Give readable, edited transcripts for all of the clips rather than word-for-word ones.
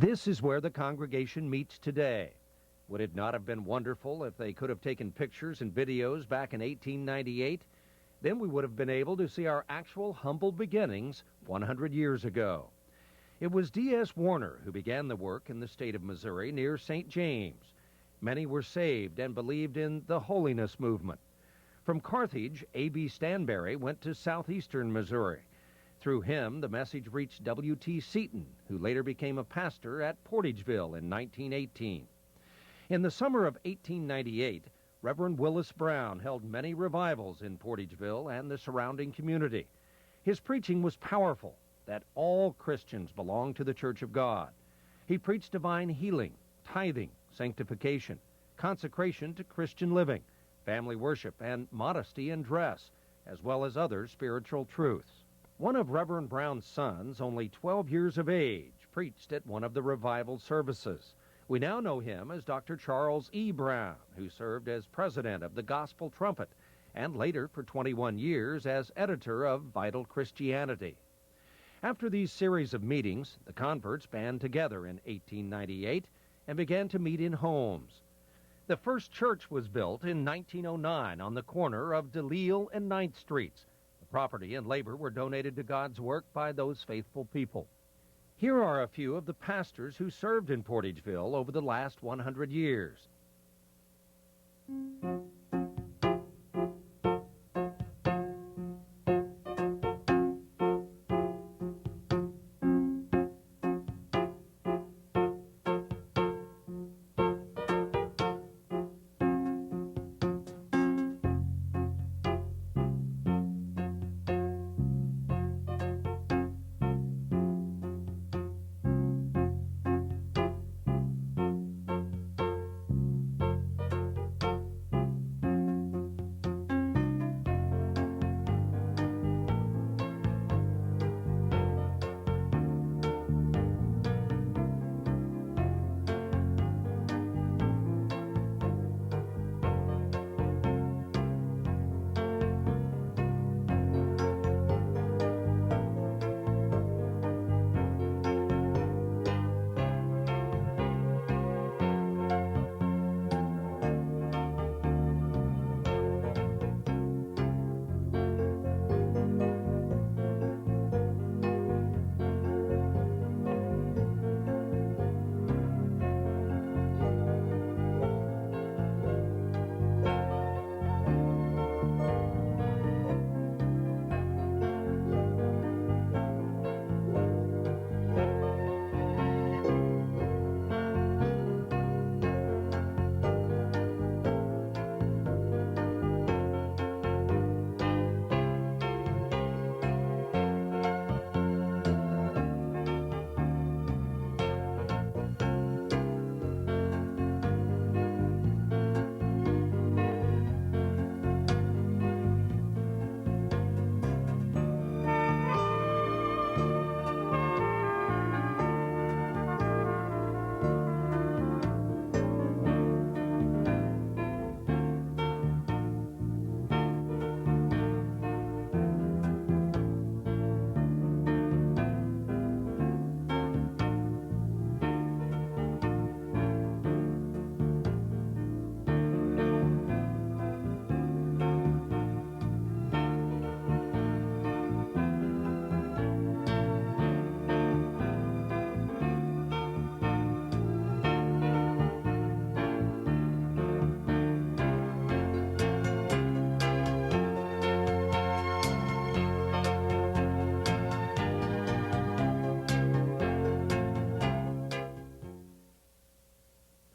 This is where the congregation meets today. Would it not have been wonderful if they could have taken pictures and videos back in 1898? Then we would have been able to see our actual humble beginnings 100 years ago. It was D.S. Warner who began the work in the state of Missouri near St. James. Many were saved and believed in the holiness movement. From Carthage, A.B. Stanberry went to southeastern Missouri. Through him, the message reached W.T. Seaton, who later became a pastor at Portageville in 1918. In the summer of 1898, Reverend Willis Brown held many revivals in Portageville and the surrounding community. His preaching was powerful, that all Christians belong to the Church of God. He preached divine healing, tithing, sanctification, consecration to Christian living, family worship, and modesty in dress, as well as other spiritual truths. One of Reverend Brown's sons, only 12 years of age, preached at one of the revival services. We now know him as Dr. Charles E. Brown, who served as president of the Gospel Trumpet, and later for 21 years as editor of Vital Christianity. After these series of meetings, the converts band together in 1898 and began to meet in homes. The first church was built in 1909 on the corner of DeLisle and 9th Streets. The property and labor were donated to God's work by those faithful people. Here are a few of the pastors who served in Portageville over the last 100 years.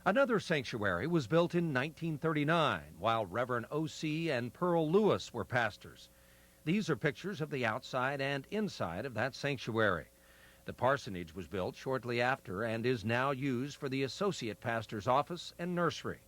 Another sanctuary was built in 1939 while Reverend O.C. and Pearl Lewis were pastors. These are pictures of the outside and inside of that sanctuary. The parsonage was built shortly after and is now used for the associate pastor's office and nursery.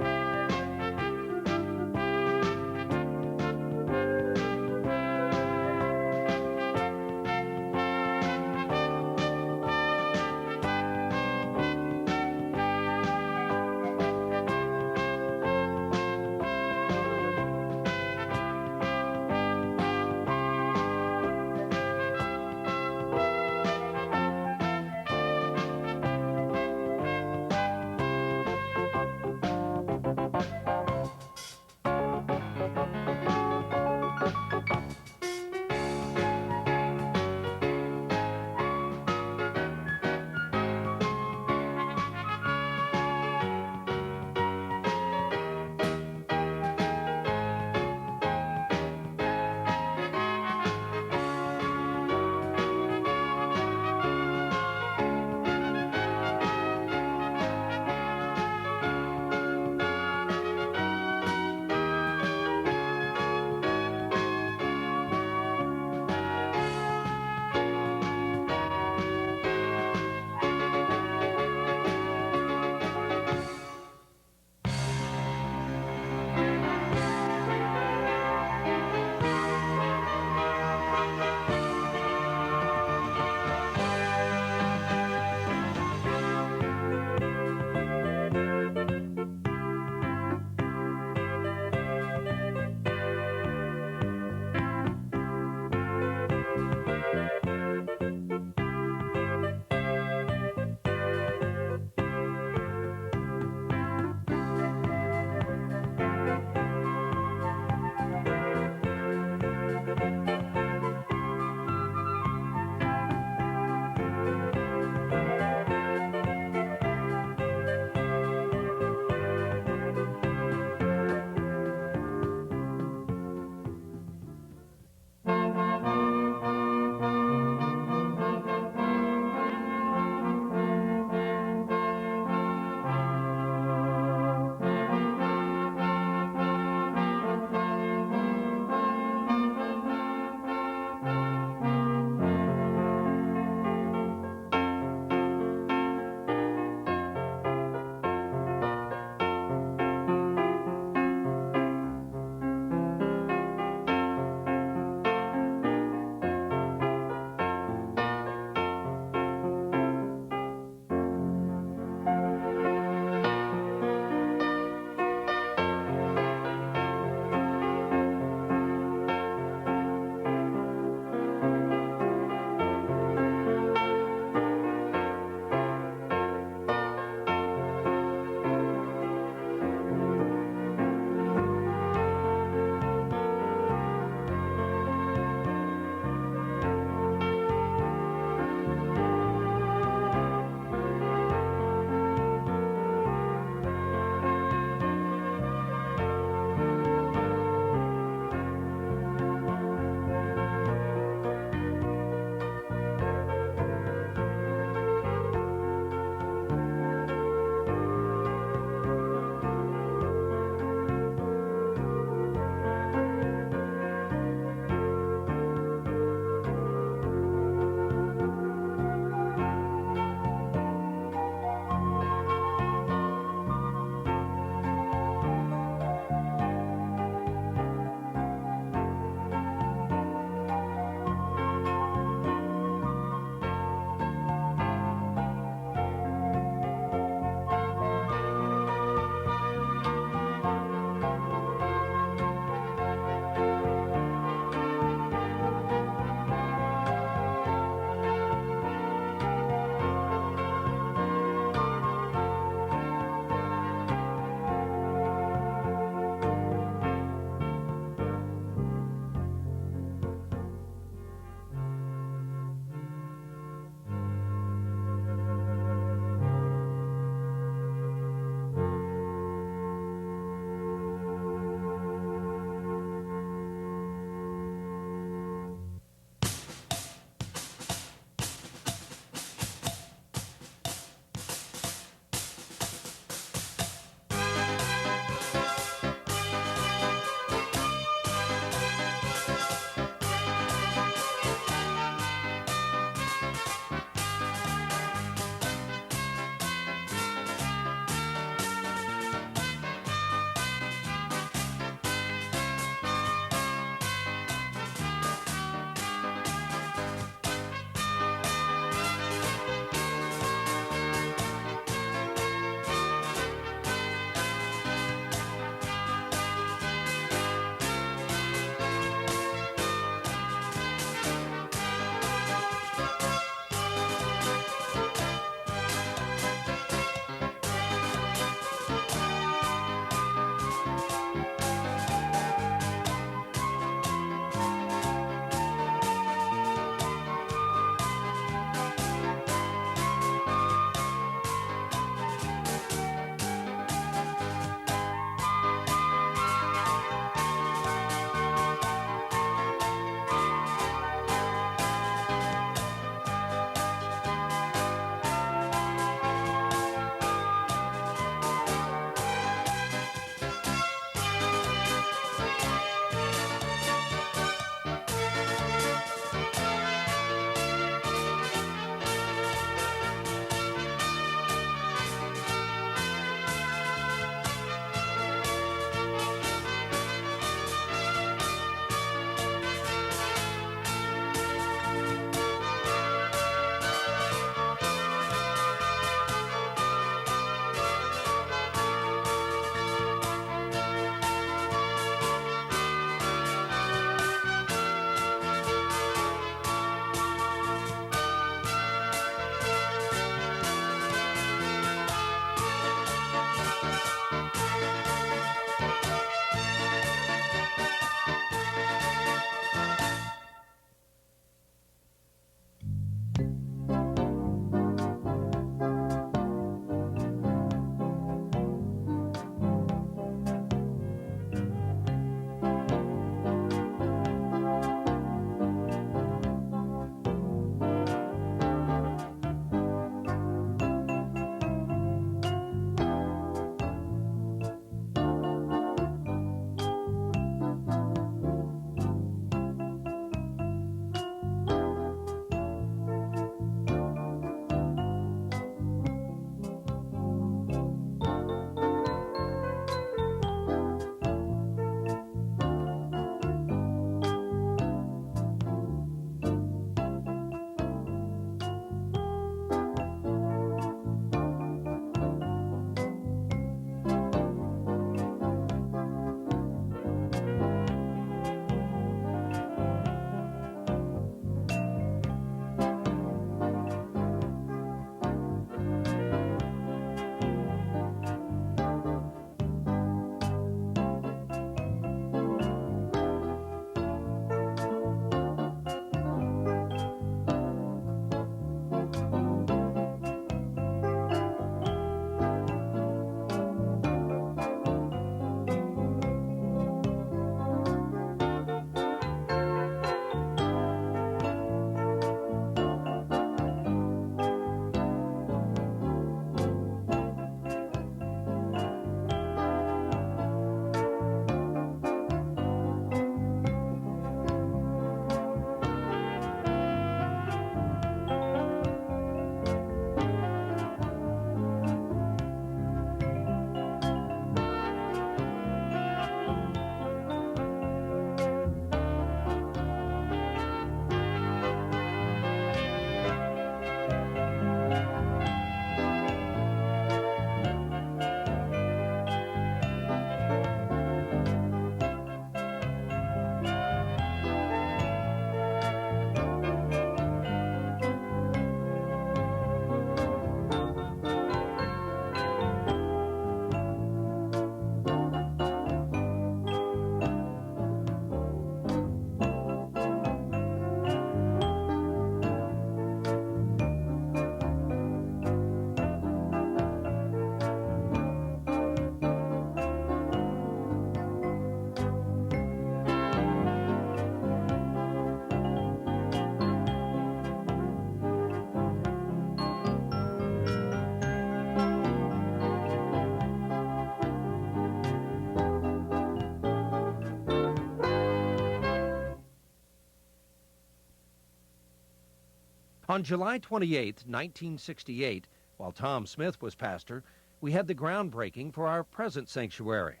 On July 28, 1968, while Tom Smith was pastor, we had the groundbreaking for our present sanctuary.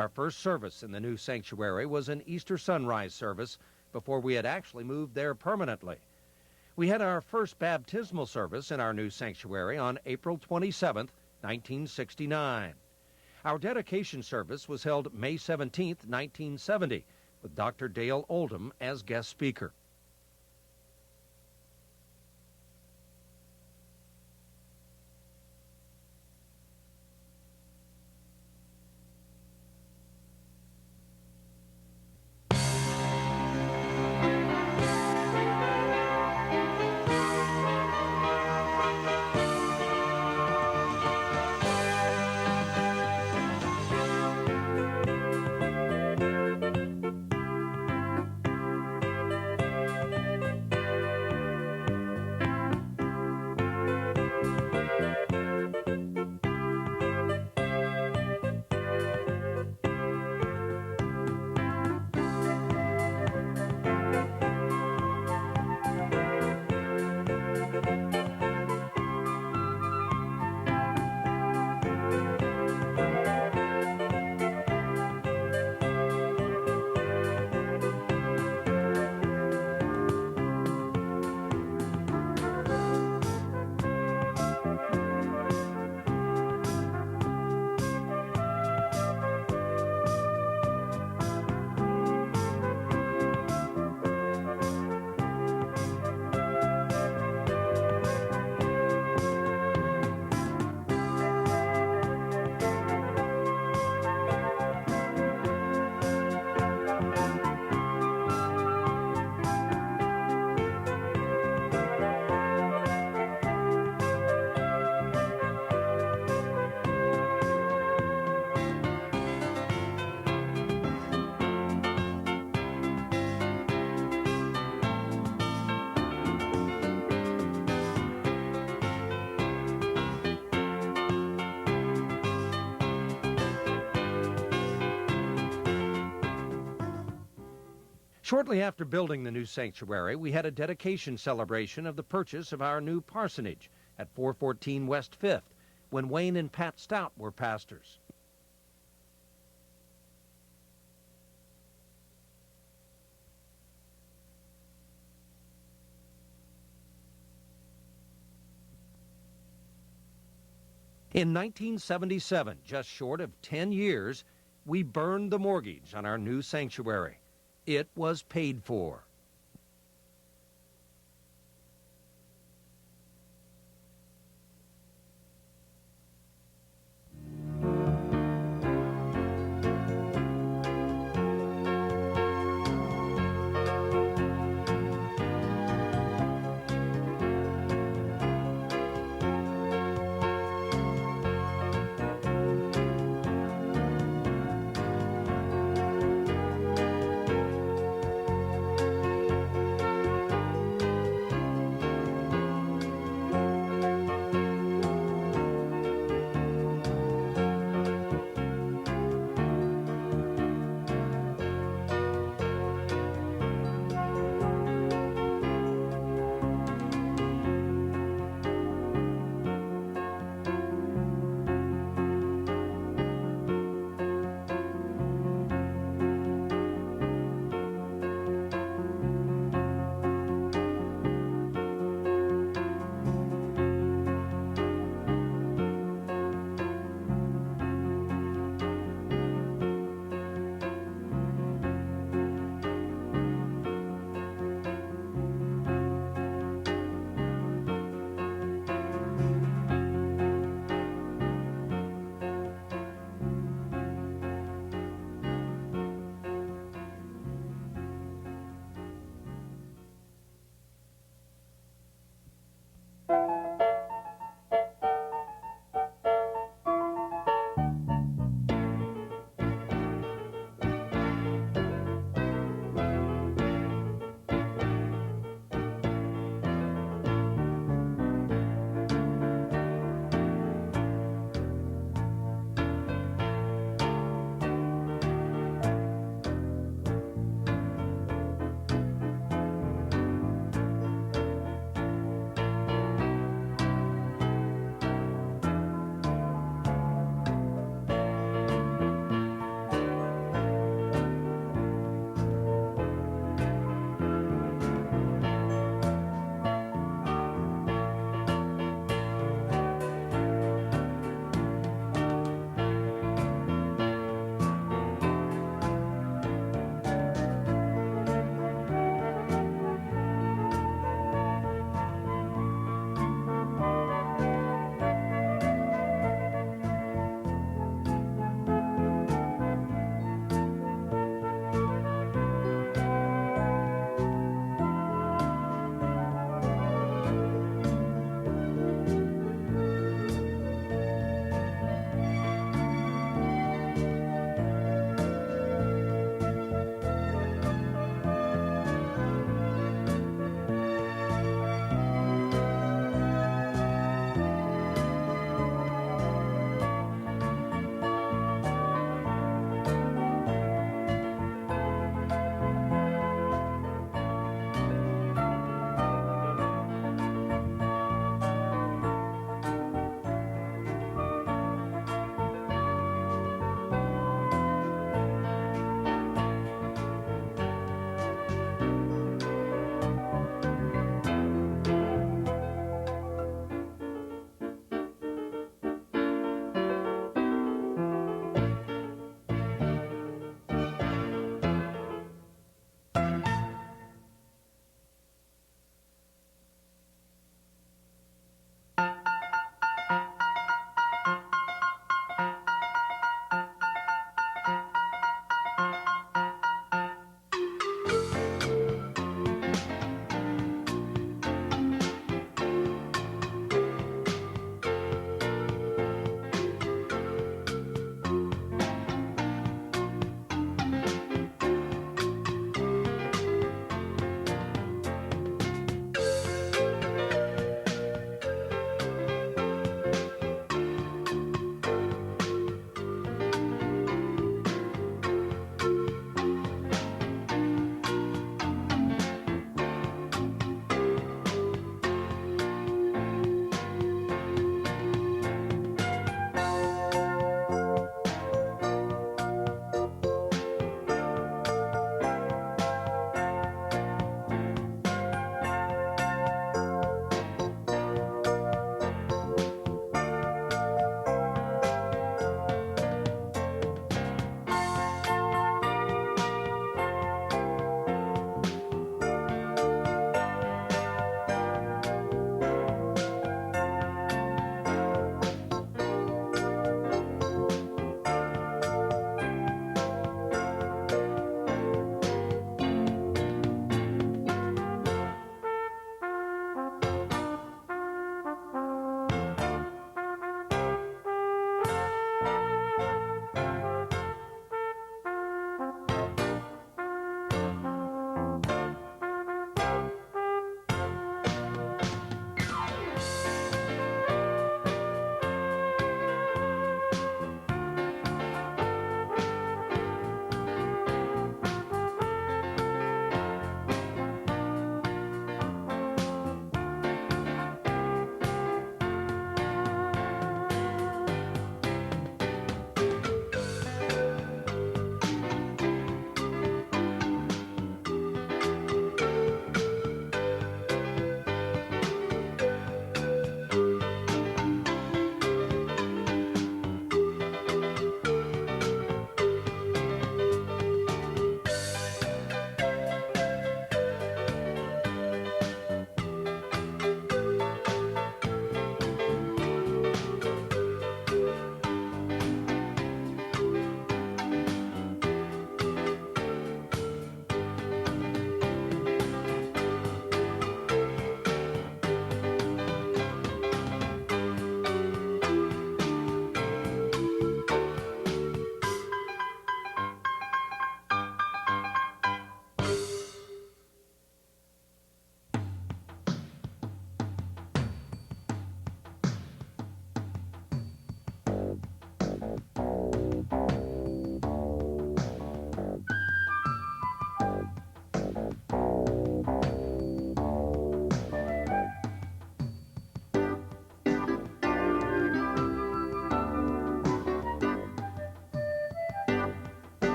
Our first service in the new sanctuary was an Easter sunrise service before we had actually moved there permanently. We had our first baptismal service in our new sanctuary on April 27, 1969. Our dedication service was held May 17, 1970, with Dr. Dale Oldham as guest speaker. Shortly after building the new sanctuary, we had a dedication celebration of the purchase of our new parsonage at 414 West 5th, when Wayne and Pat Stout were pastors. In 1977, just short of 10 years, we burned the mortgage on our new sanctuary. It was paid for.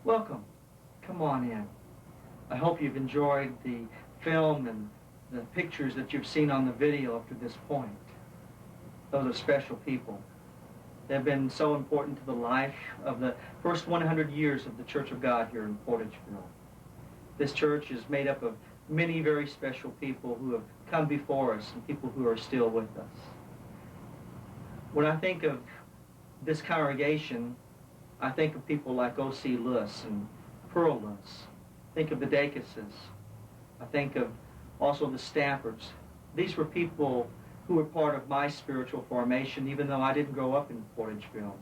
Welcome. Come on in. I hope you've enjoyed the film and the pictures that you've seen on the video up to this point. Those are special people. They've been so important to the life of the first 100 years of the Church of God here in Portageville. This church is made up of many very special people who have come before us and people who are still with us. When I think of this congregation, I think of people like O.C. Lewis and Pearl Lewis. Think of the Dacuses. I think of also the Staffords. These were people who were part of my spiritual formation, even though I didn't grow up in Portageville.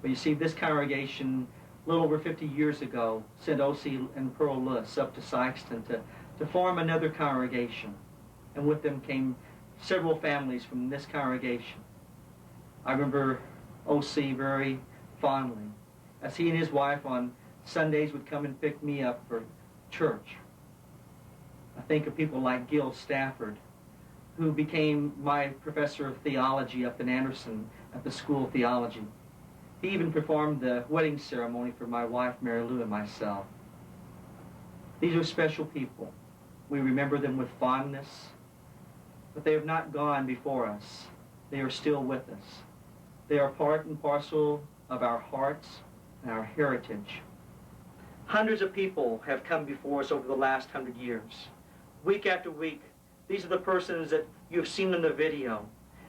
But you see, this congregation, a little over 50 years ago, sent O.C. and Pearl Lewis up to Sikeston to form another congregation. And with them came several families from this congregation. I remember O.C. very fondly, as he and his wife on Sundays would come and pick me up for church. I think of people like Gil Stafford, who became my professor of theology up in Anderson at the School of Theology. He even performed the wedding ceremony for my wife, Mary Lou, and myself. These are special people. We remember them with fondness, but they have not gone before us. They are still with us. They are part and parcel of our hearts and our heritage. Hundreds of people have come before us over the last 100 years. Week after week, these are the persons that you've seen in the video,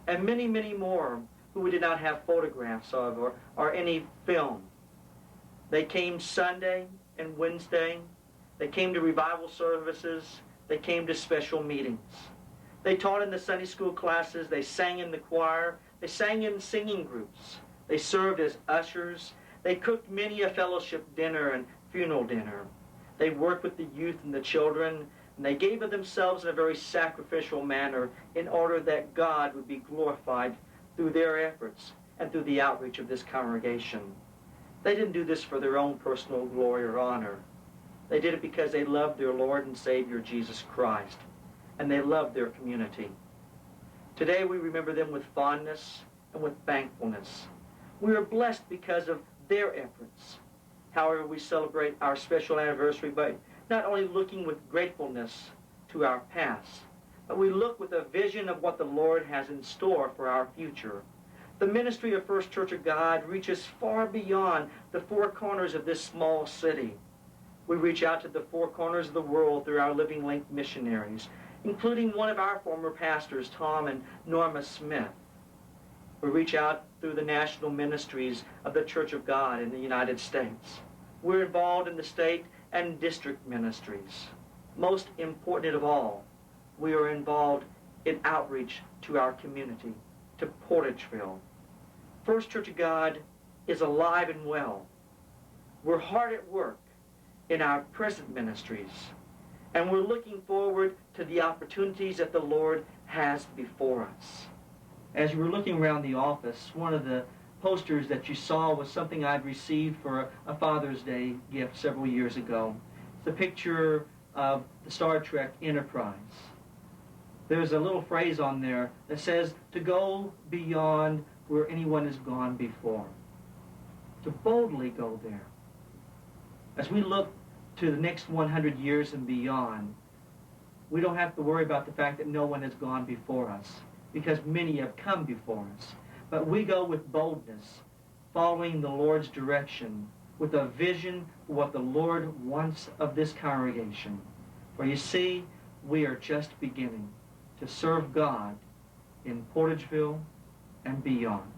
and many, many more who we did not have photographs of or any film. They came Sunday and Wednesday. They came to revival services. They came to special meetings. They taught in the Sunday school classes. They sang in the choir. They sang in singing groups. They served as ushers. They cooked many a fellowship dinner and funeral dinner. They worked with the youth and the children, and they gave of themselves in a very sacrificial manner in order that God would be glorified through their efforts and through the outreach of this congregation. They didn't do this for their own personal glory or honor. They did it because they loved their Lord and Savior, Jesus Christ, and they loved their community. Today we remember them with fondness and with thankfulness. We are blessed because of their efforts. However, we celebrate our special anniversary by not only looking with gratefulness to our past, but we look with a vision of what the Lord has in store for our future. The ministry of First Church of God reaches far beyond the four corners of this small city. We reach out to the four corners of the world through our Living Link missionaries, including one of our former pastors, Tom and Norma Smith. We reach out through the national ministries of the Church of God in the United States. We're involved in the state and district ministries. Most important of all, we are involved in outreach to our community, to Portageville. First Church of God is alive and well. We're hard at work in our present ministries, and we're looking forward to the opportunities that the Lord has before us. As you were looking around the office, one of the posters that you saw was something I'd received for a Father's Day gift several years ago. It's a picture of the Star Trek Enterprise. There's a little phrase on there that says, to go beyond where anyone has gone before. To boldly go there. As we look to the next 100 years and beyond, we don't have to worry about the fact that no one has gone before us, because many have come before us. But we go with boldness, following the Lord's direction, with a vision for what the Lord wants of this congregation. For you see, we are just beginning to serve God in Portageville and beyond.